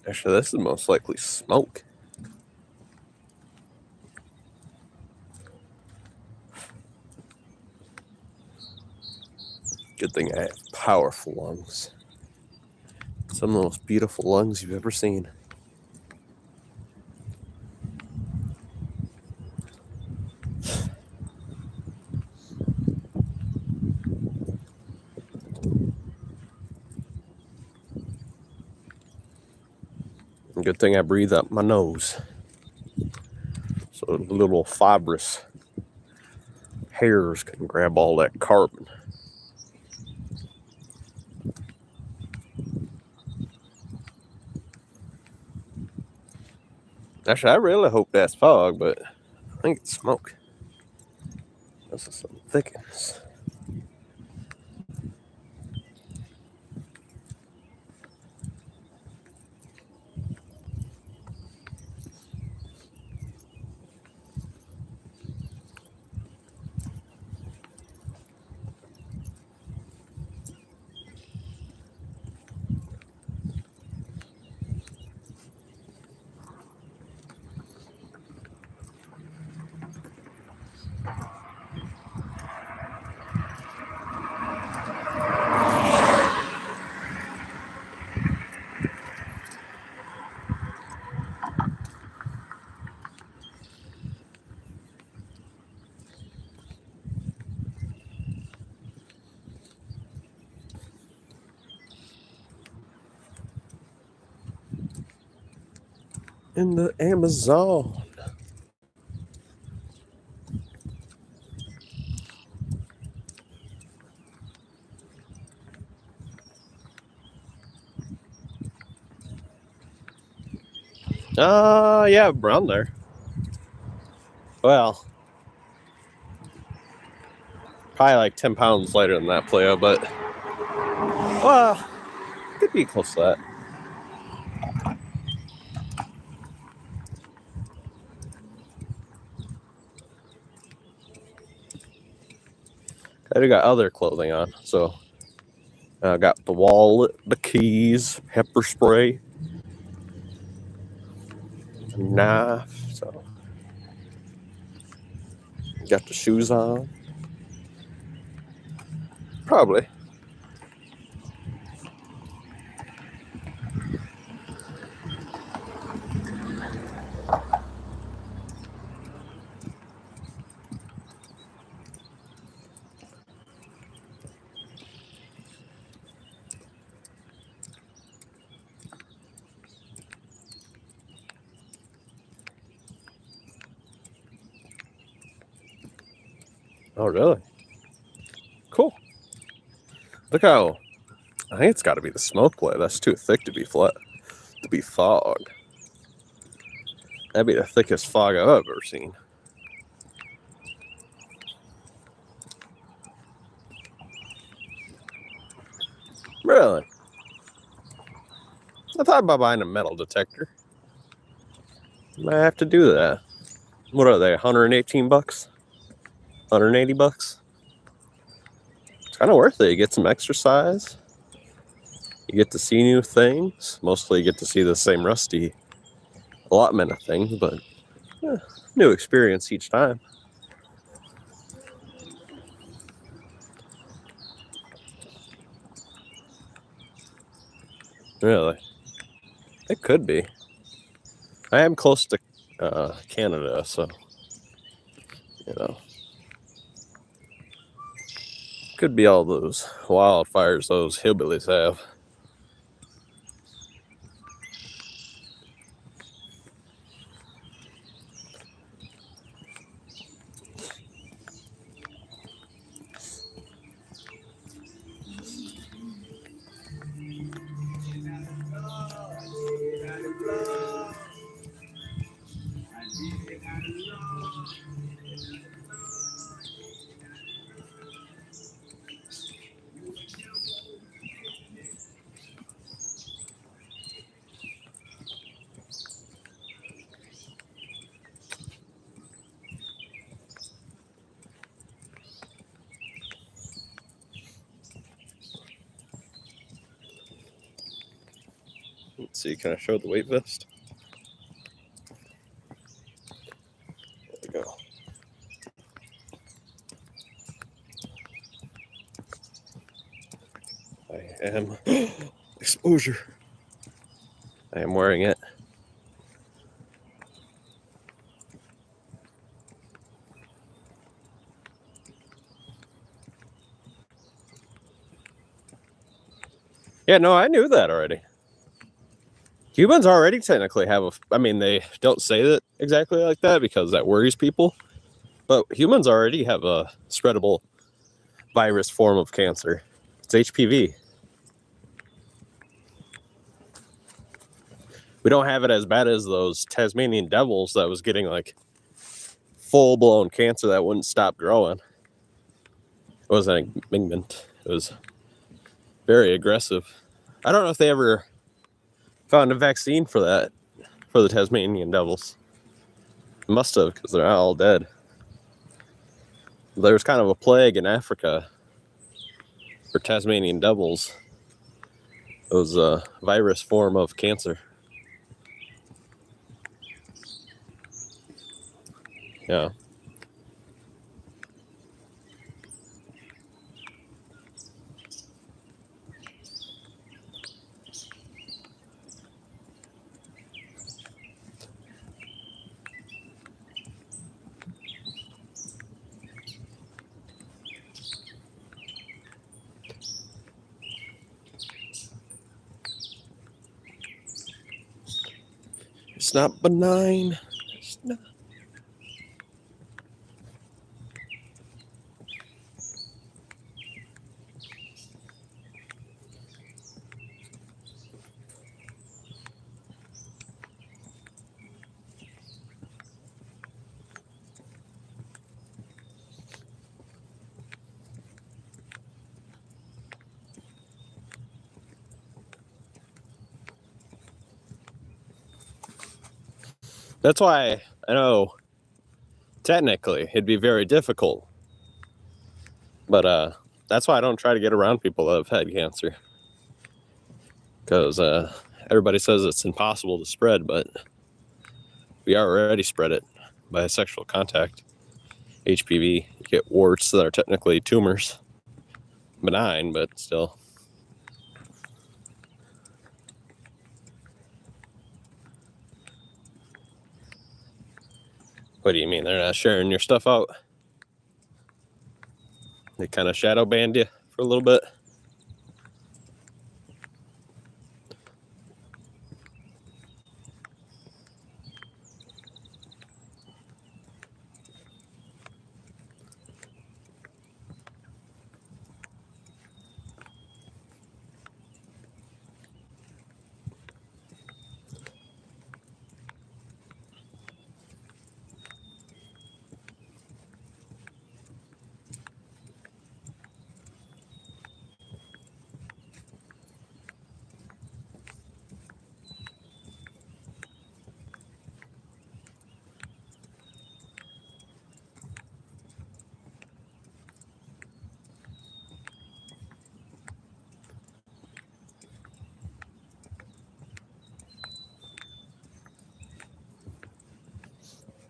Actually, this is most likely smoke. Good thing I have powerful lungs. Some of the most beautiful lungs you've ever seen. Good thing I breathe up my nose. So the little fibrous hairs can grab all that carbon. Actually, I really hope that's fog, but I think it's smoke. This is some thickness. In the Amazon. Yeah, brown there. Well, probably like 10 pounds lighter than that, Playa, but well, could be close to that. I got other clothing on, so I got the wallet, the keys, pepper spray, knife. So got the shoes on. Probably. Oh, really? Cool. Look how, I think it's got to be the smoke play. That's too thick to be fog. That'd be the thickest fog I've ever seen. Really? I thought about buying a metal detector. Might have to do that. What are they, 118 bucks? 180 bucks? It's kind of worth it. You get some exercise. You get to see new things. Mostly you get to see the same rusty allotment of things, but new experience each time. Really? It could be. I am close to Canada, so, you know. Could be all those wildfires those hillbillies have. see. Can I show the weight vest? There we go. I am exposure. I am wearing it. Yeah, no, I knew that already. Humans already technically have I mean, they don't say that exactly like that because that worries people. But humans already have a spreadable virus form of cancer. It's HPV. We don't have it as bad as those Tasmanian devils that was getting like full-blown cancer that wouldn't stop growing. It wasn't a malignant. It was very aggressive. I don't know if they ever found a vaccine for that, for the Tasmanian devils. Must have, because they're all dead. There was kind of a plague in Africa for Tasmanian devils. It was a virus form of cancer. Yeah. It's not benign. It's not. That's why I know technically it'd be very difficult. But that's why I don't try to get around people that have had cancer. Because everybody says it's impossible to spread, but we already spread it by sexual contact. HPV, you get warts that are technically tumors. Benign, but still. What do you mean? They're not sharing your stuff out? They kind of shadow banned you for a little bit?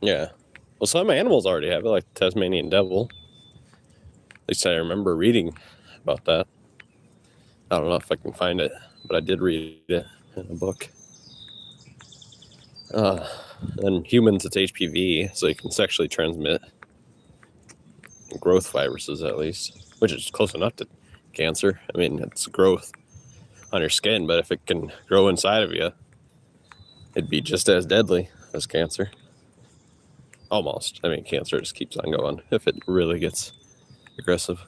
Yeah. Well, some animals already have it, like the Tasmanian devil. At least I remember reading about that. I don't know if I can find it, but I did read it in a book. And humans, it's HPV, so you can sexually transmit growth viruses at least, which is close enough to cancer. I mean, it's growth on your skin, but if it can grow inside of you, it'd be just as deadly as cancer. Almost. I mean, cancer just keeps on going if it really gets aggressive.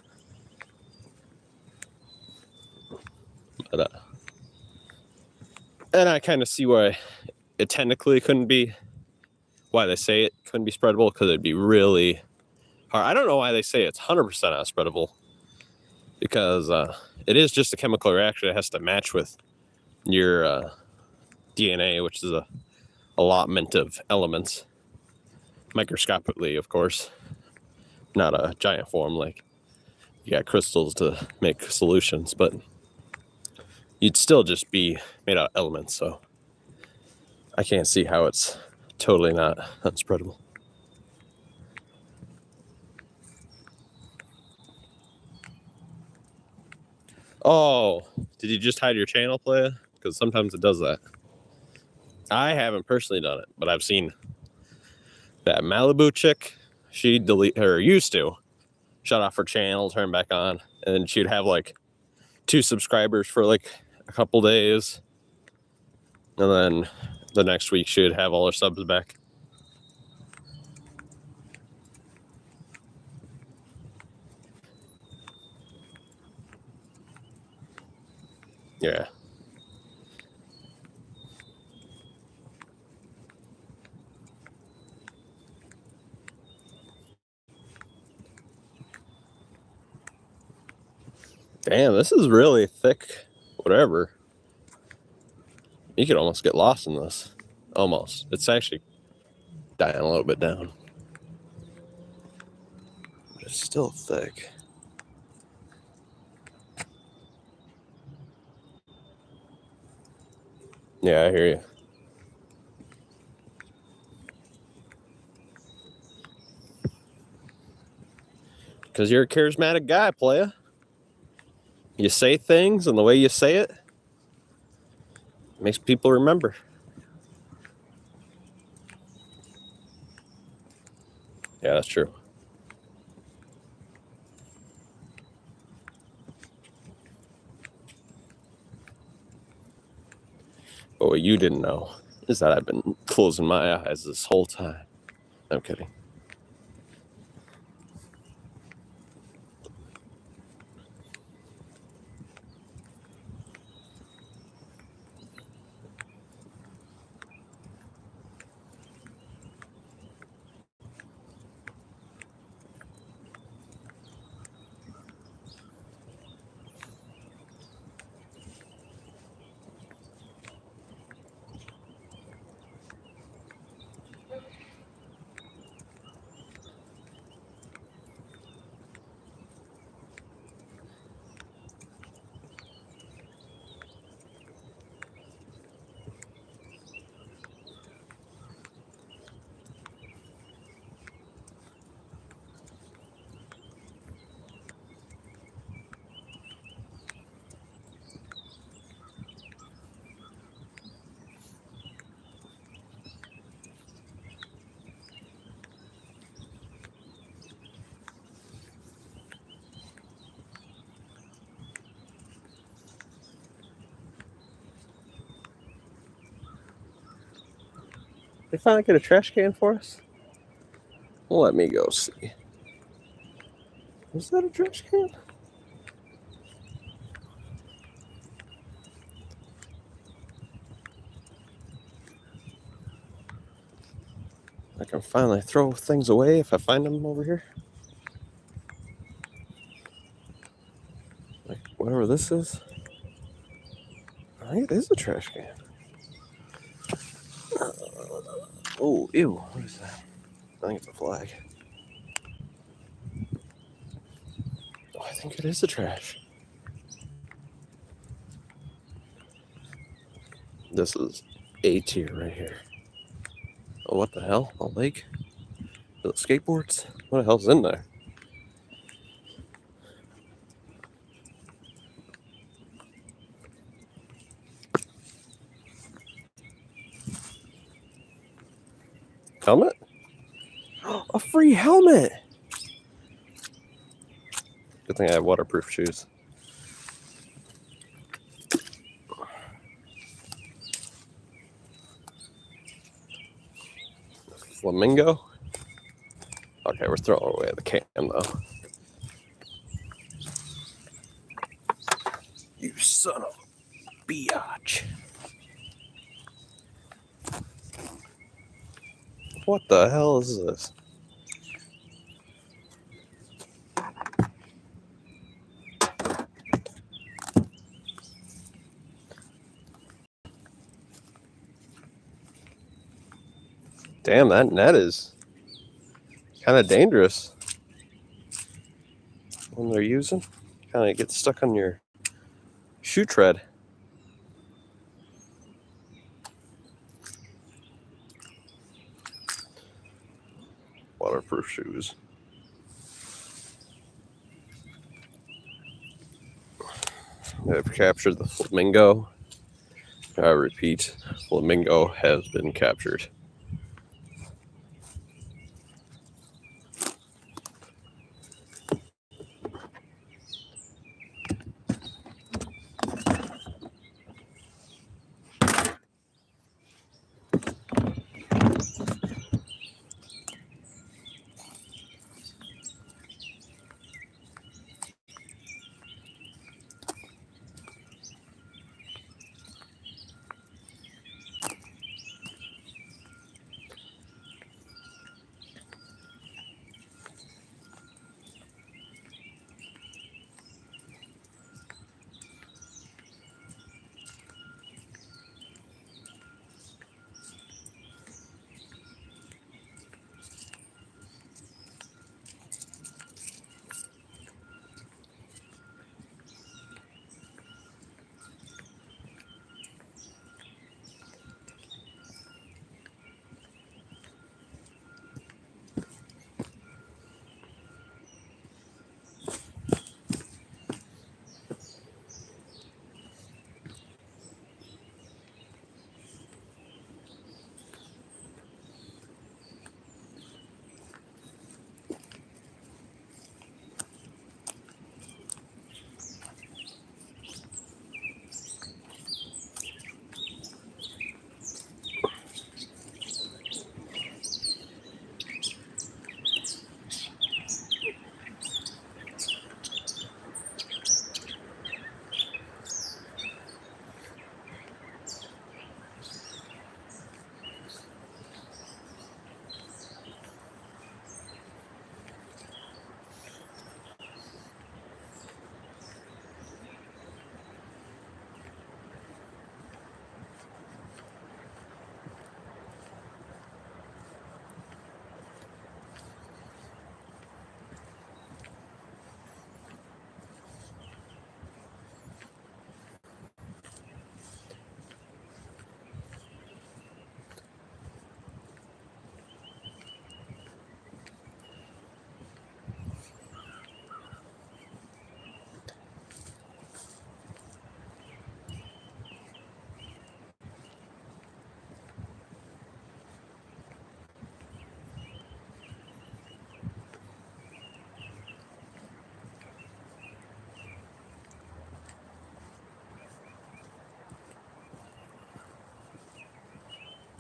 But, and I kind of see why it technically couldn't be, why they say it couldn't be spreadable, because it'd be really hard. I don't know why they say it's 100% not spreadable, because it is just a chemical reaction. It has to match with your DNA, which is a allotment of elements, microscopically, of course, not a giant form like you got crystals to make solutions, but you'd still just be made out of elements. So I can't see how it's totally not unspreadable. Oh, did you just hide your channel, playa? Because sometimes it does that. I haven't personally done it, but I've seen that Malibu chick. She used to shut off her channel, turn back on, and then she'd have like 2 subscribers for like a couple days, and then the next week she'd have all her subs back. Yeah. Damn, this is really thick. Whatever. You could almost get lost in this. Almost. It's actually dying a little bit down. But it's still thick. Yeah, I hear you. Because you're a charismatic guy, playa. You say things, and the way you say it makes people remember. Yeah, that's true. But what you didn't know is that I've been closing my eyes this whole time. I'm kidding. They finally get a trash can for us? Well, let me go see. Was that a trash can? I can finally throw things away if I find them over here. Like whatever this is. I think it is a trash can. Oh, ew. What is that? I think it's a flag. Oh, I think it is a trash. This is A tier right here. Oh, what the hell? A lake? The skateboards? What the hell's in there? Helmet? A free helmet! Good thing I have waterproof shoes. Flamingo? Okay, we're throwing away the can though. You son of a biatch. What the hell is this? Damn, that net is kind of dangerous when they're using. Kind of gets stuck on your shoe tread. waterproof shoes. I've captured the flamingo. I repeat, flamingo has been captured.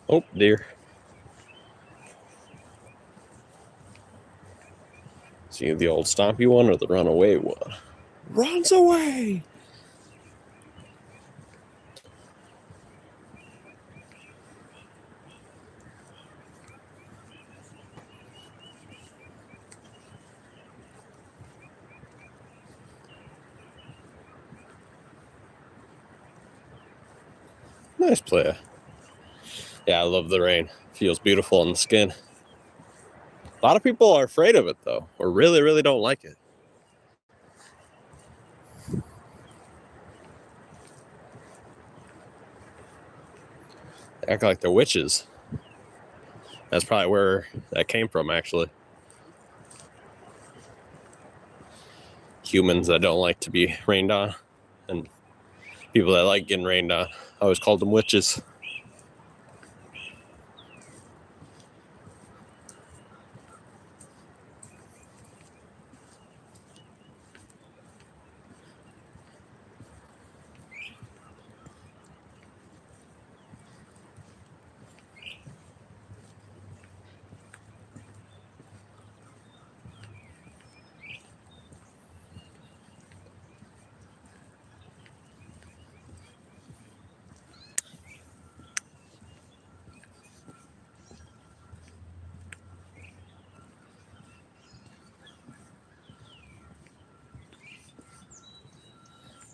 Oh, dear. See the old stompy one or the runaway one? Runs away! Nice play. Yeah, I love the rain. Feels beautiful on the skin. A lot of people are afraid of it, though, or really, really don't like it. They act like they're witches. That's probably where that came from, actually. Humans that don't like to be rained on, and people that like getting rained on. I always called them witches.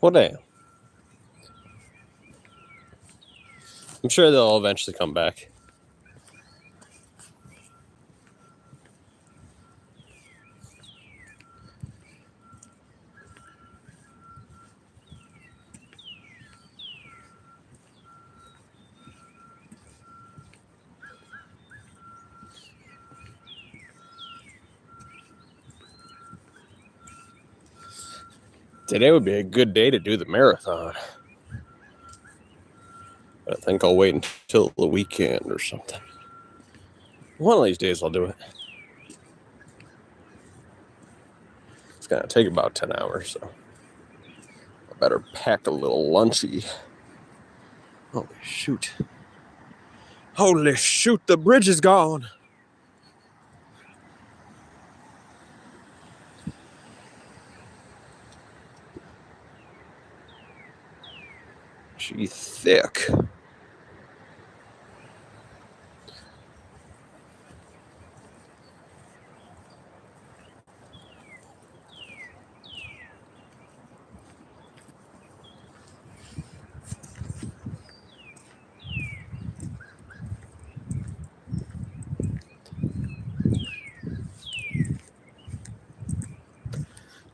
Well, damn. I'm sure they'll eventually come back. Today would be a good day to do the marathon. But I think I'll wait until the weekend or something. One of these days I'll do it. It's gonna take about 10 hours, so I better pack a little lunchy. Holy shoot. Holy shoot, the bridge is gone. She thick.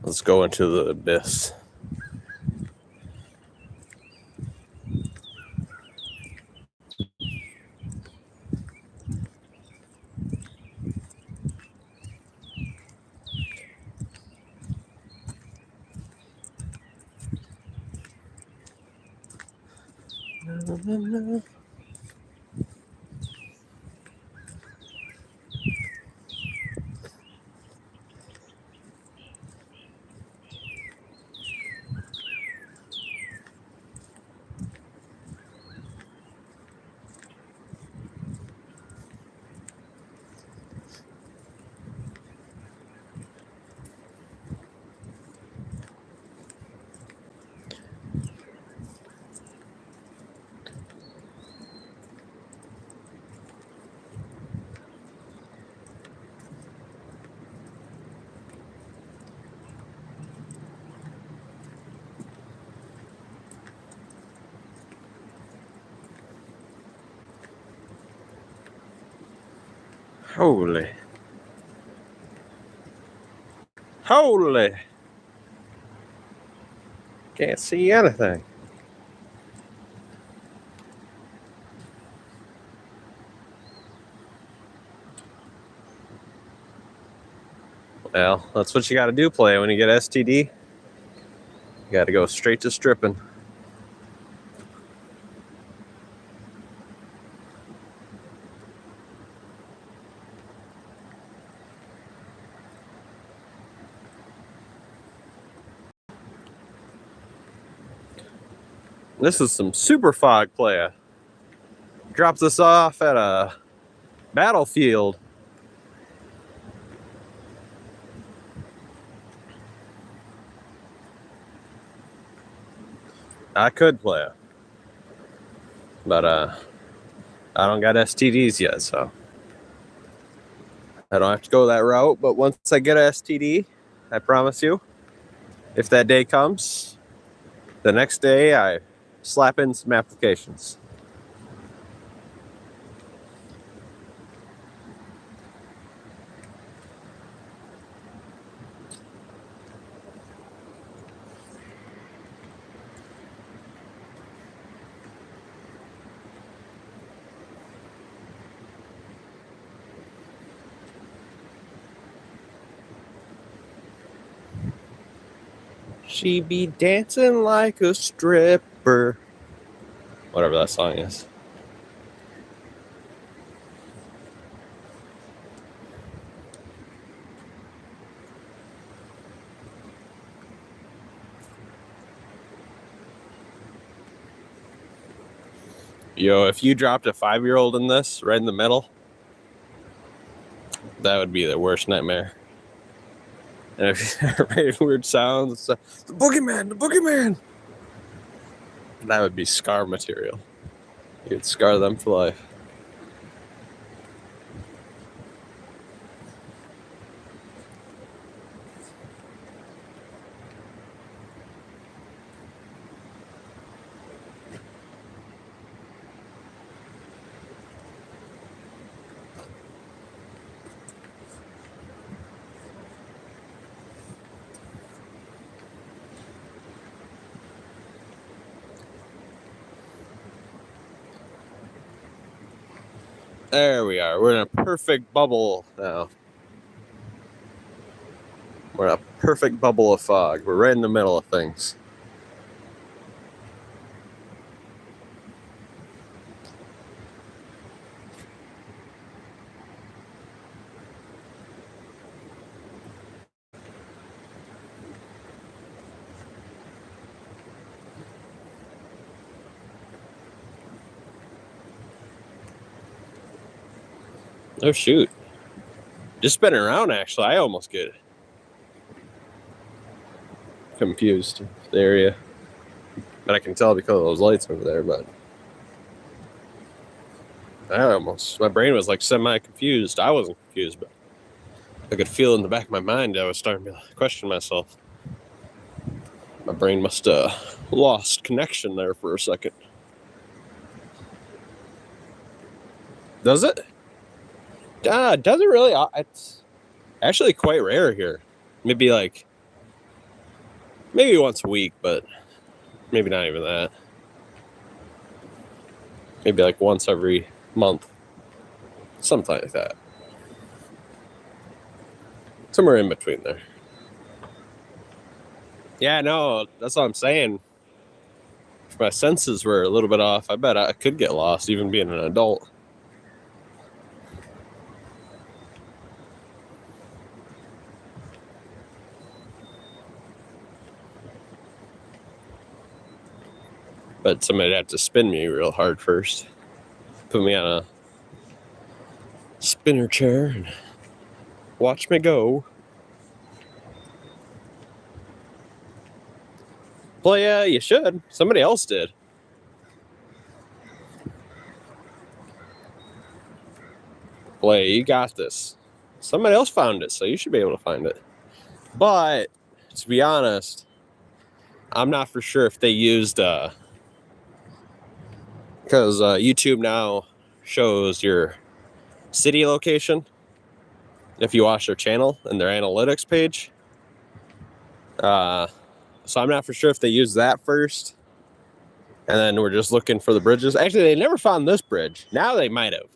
Let's go into the abyss. Holy. Holy. Can't see anything. Well, that's what you gotta do, play when you get STD. You gotta go straight to stripping. This is some super fog playa. Drops us off at a battlefield. I could play it, but I don't got STDs yet, so I don't have to go that route. But once I get a STD, I promise you, if that day comes, the next day I slap in some applications. She be dancing like a stripper. Whatever that song is. Yo, if you dropped a 5-year-old in this right in the middle, that would be the worst nightmare. And if you made weird sounds, the boogeyman, that would be scar material. You'd scar them for life. There we are. We're in a perfect bubble now. We're in a perfect bubble of fog. We're right in the middle of things. Oh, shoot. Just spinning around, actually. I almost get confused with the area. But I can tell because of those lights over there, but my brain was like semi-confused. I wasn't confused, but I could feel in the back of my mind I was starting to question myself. My brain must have lost connection there for a second. Does it? Does it really? It's actually quite rare here. Maybe once a week, but maybe not even that. Maybe like once every month. Something like that. Somewhere in between there. Yeah, no, that's what I'm saying. If my senses were a little bit off, I bet I could get lost even being an adult. But somebody'd have to spin me real hard first. Put me on a spinner chair and watch me go. Well, yeah, you should. Somebody else did. Boy, you got this. Somebody else found it, so you should be able to find it. But, to be honest, I'm not for sure if they used... because YouTube now shows your city location if you watch their channel and their analytics page. So I'm not for sure if they used that first. And then we're just looking for the bridges. Actually, they never found this bridge. Now they might have.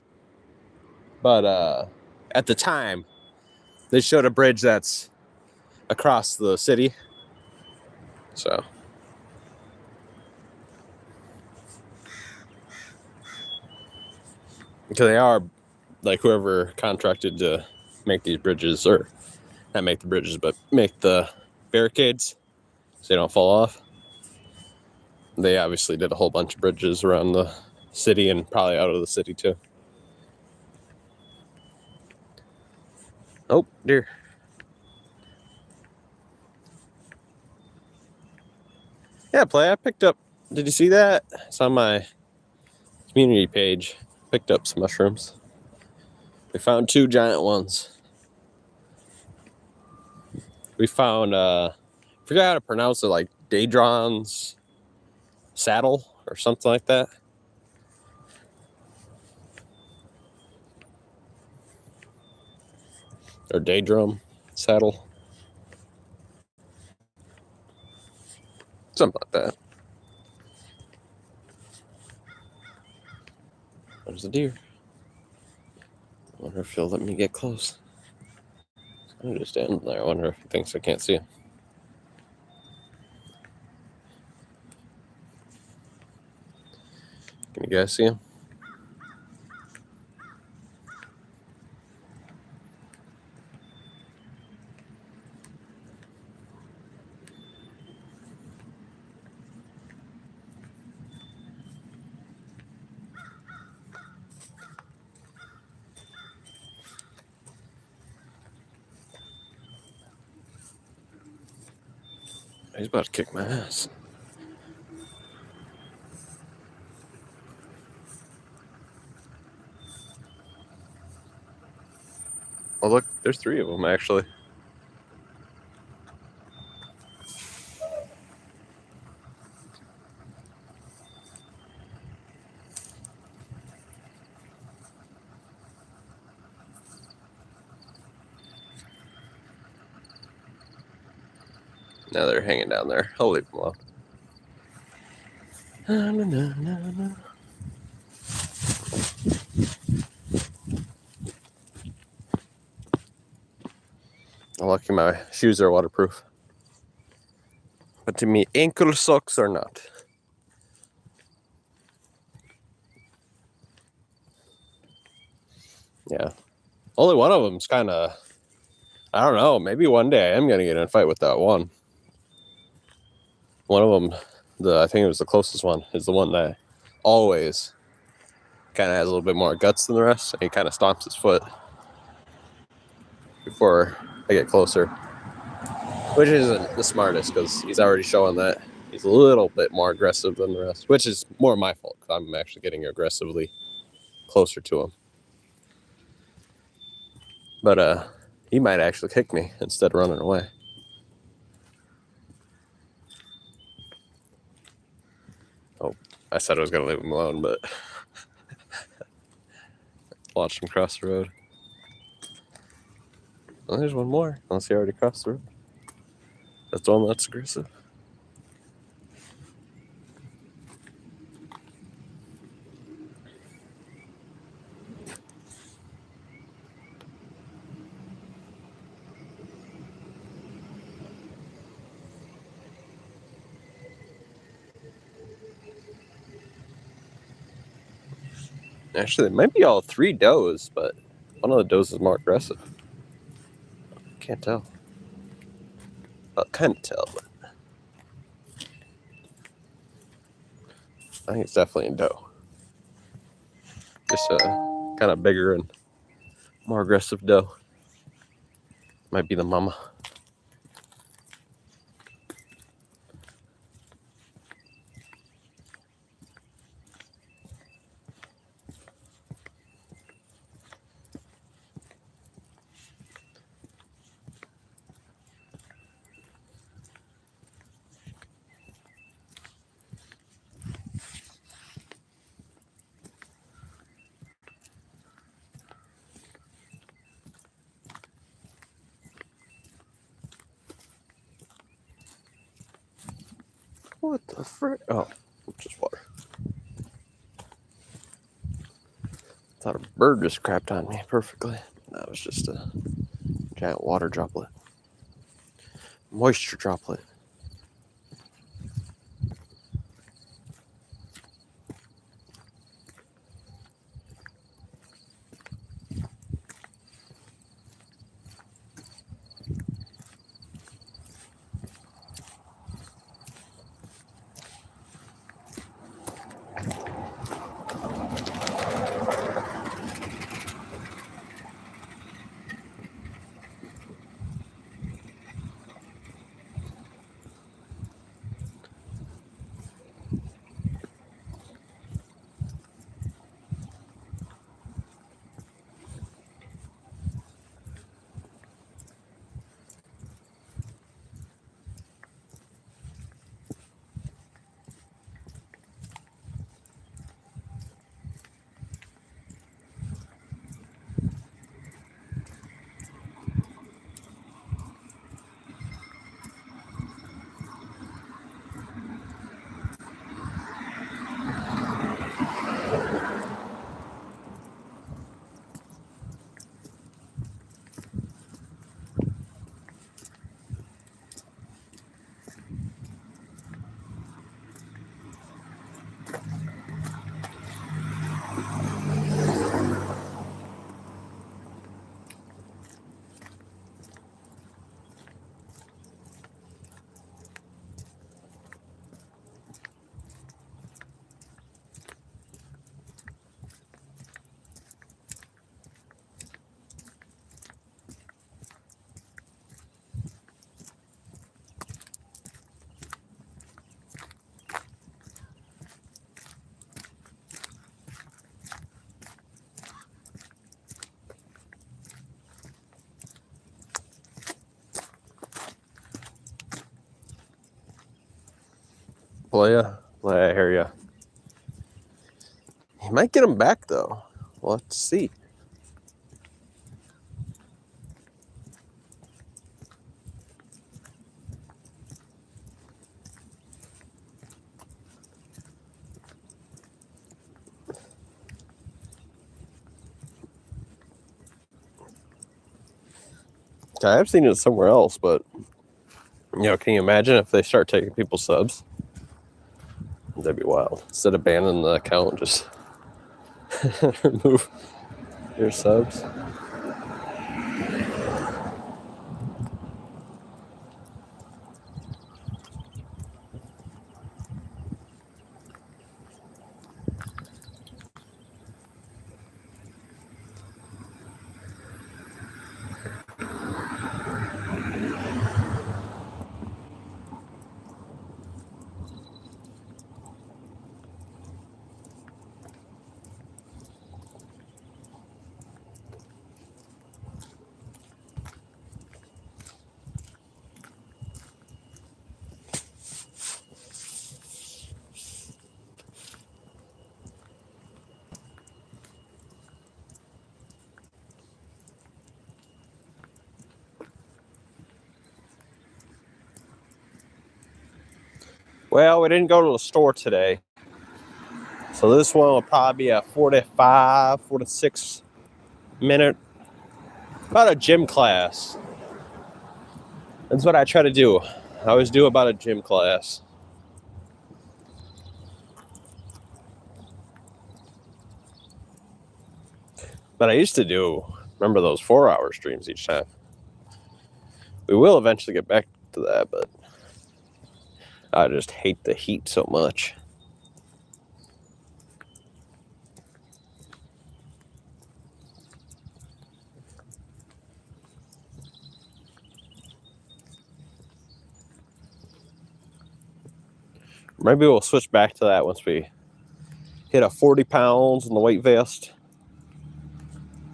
But at the time, they showed a bridge that's across the city. So. Because they are, like, whoever contracted to make these bridges, or not make the bridges, but make the barricades so they don't fall off. They obviously did a whole bunch of bridges around the city and probably out of the city too. Oh, dear. Yeah, Play, I picked up, did you see that? It's on my community page. Picked up some mushrooms. We found 2 giant ones. We found, I forgot how to pronounce it, like Daedron's saddle or something like that. Or Daedrum saddle. Something like that. There's a deer. I wonder if he'll let me get close. I'm just standing there. I wonder if he thinks I can't see him. Can you guys see him? He's about to kick my ass. Oh, look, there's 3 of them, actually. Now they're hanging down there. I'll leave them alone. Lucky my shoes are waterproof. But to me, ankle socks are not. Yeah. Only one of them's kind of, I don't know, maybe one day I am going to get in a fight with that one. One of them, I think it was the closest one, is the one that always kind of has a little bit more guts than the rest. And he kind of stomps his foot before I get closer, which isn't the smartest because he's already showing that he's a little bit more aggressive than the rest, which is more my fault because I'm actually getting aggressively closer to him. But he might actually kick me instead of running away. Oh, I said I was going to leave him alone, but watched him cross the road. Oh, there's one more, unless he already crossed the road. That's the one that's aggressive. Actually, it might be all three does, but one of the does is more aggressive. Can't tell. Well, kind of tell, but I think it's definitely a doe. Just a kind of bigger and more aggressive doe. Might be the mama. What the frick? Oh, just water. Thought a bird just crapped on me perfectly. That was just a giant water droplet. Moisture droplet. Playa, I hear ya. He might get him back though. Let's see. I have seen it somewhere else, but can you imagine if they start taking people's subs? That'd be wild. Instead of banning the account, just remove your subs. Well, we didn't go to the store today. So this one will probably be a 46 minute, about a gym class. That's what I try to do. I always do about a gym class. But I used to remember those 4-hour streams each time. We will eventually get back to that, but I just hate the heat so much. Maybe we'll switch back to that once we hit a 40 pounds in the weight vest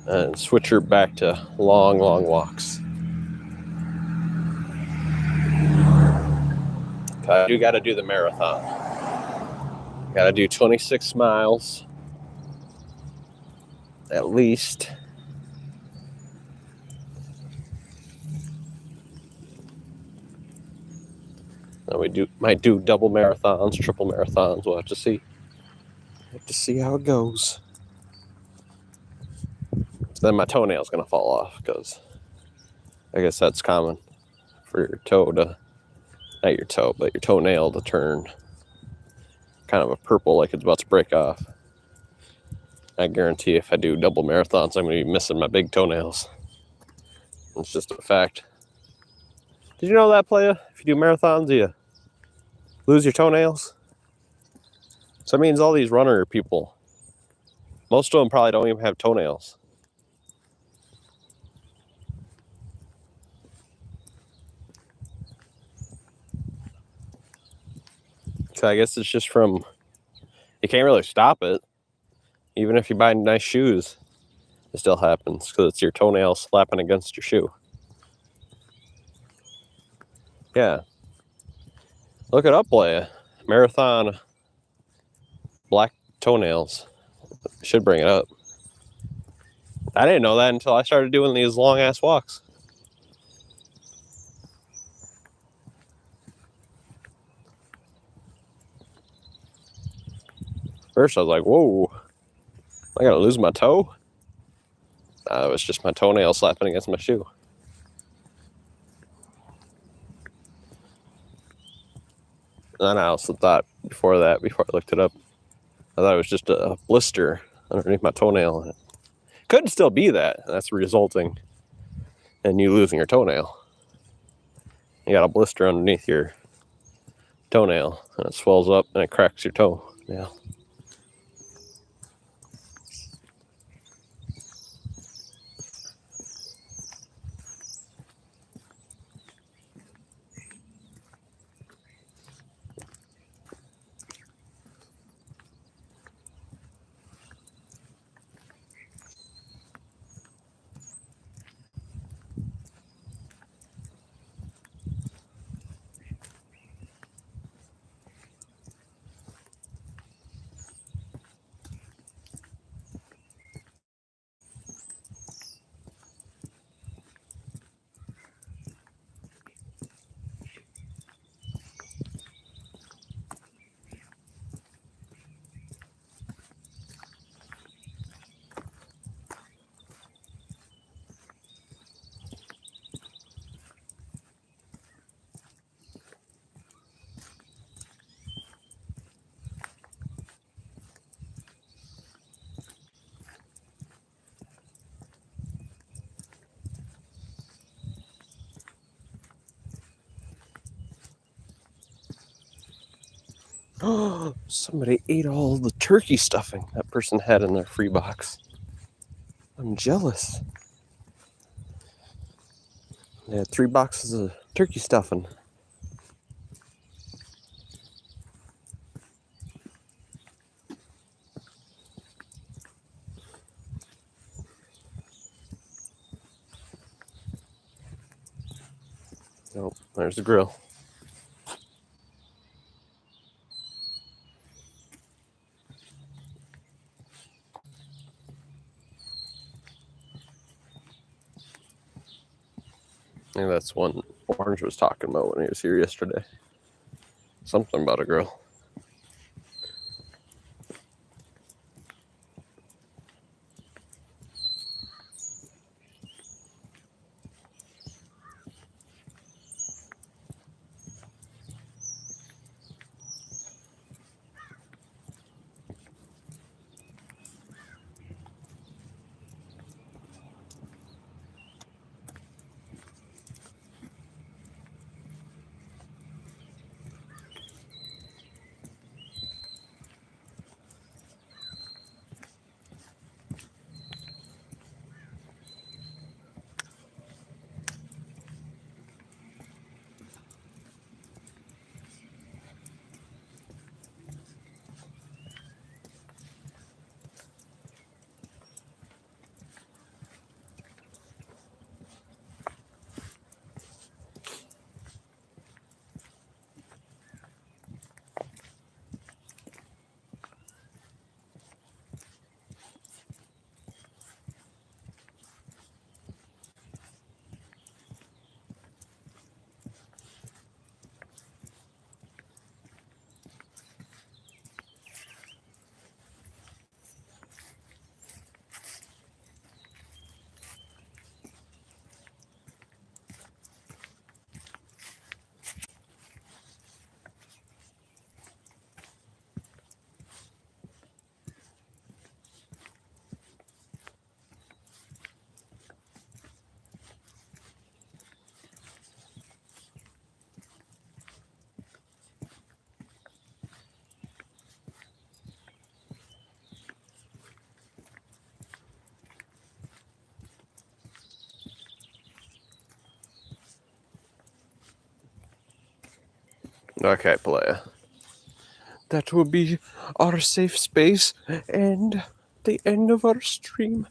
and switch her back to long, long walks. I do got to do the marathon. Got to do 26 miles at least. And we might do double marathons, triple marathons. We'll have to see. How it goes. So then my toenail's gonna fall off because I guess that's common for your toe to, not your toe, but your toenail to turn kind of a purple, like it's about to break off. I guarantee if I do double marathons, I'm gonna be missing my big toenails. It's just a fact. Did you know that, playa? If you do marathons, you lose your toenails. So that means all these runner people, most of them probably don't even have toenails. So I guess it's just from, you can't really stop it. Even if you buy nice shoes, it still happens because it's your toenail slapping against your shoe. Yeah. Look it up, playa. Marathon black toenails. Should bring it up. I didn't know that until I started doing these long ass walks. First I was like, whoa, I gotta lose my toe? It was just my toenail slapping against my shoe. And I also thought before I looked it up, I thought it was just a blister underneath my toenail. It could still be that. That's resulting in you losing your toenail. You got a blister underneath your toenail, and it swells up and it cracks your toe. Yeah. Oh, somebody ate all the turkey stuffing that person had in their free box. I'm jealous. They had 3 boxes of turkey stuffing. Oh, there's the grill. I think that's one Orange was talking about when he was here yesterday. Something about a grill. Okay, player. That will be our safe space and the end of our stream.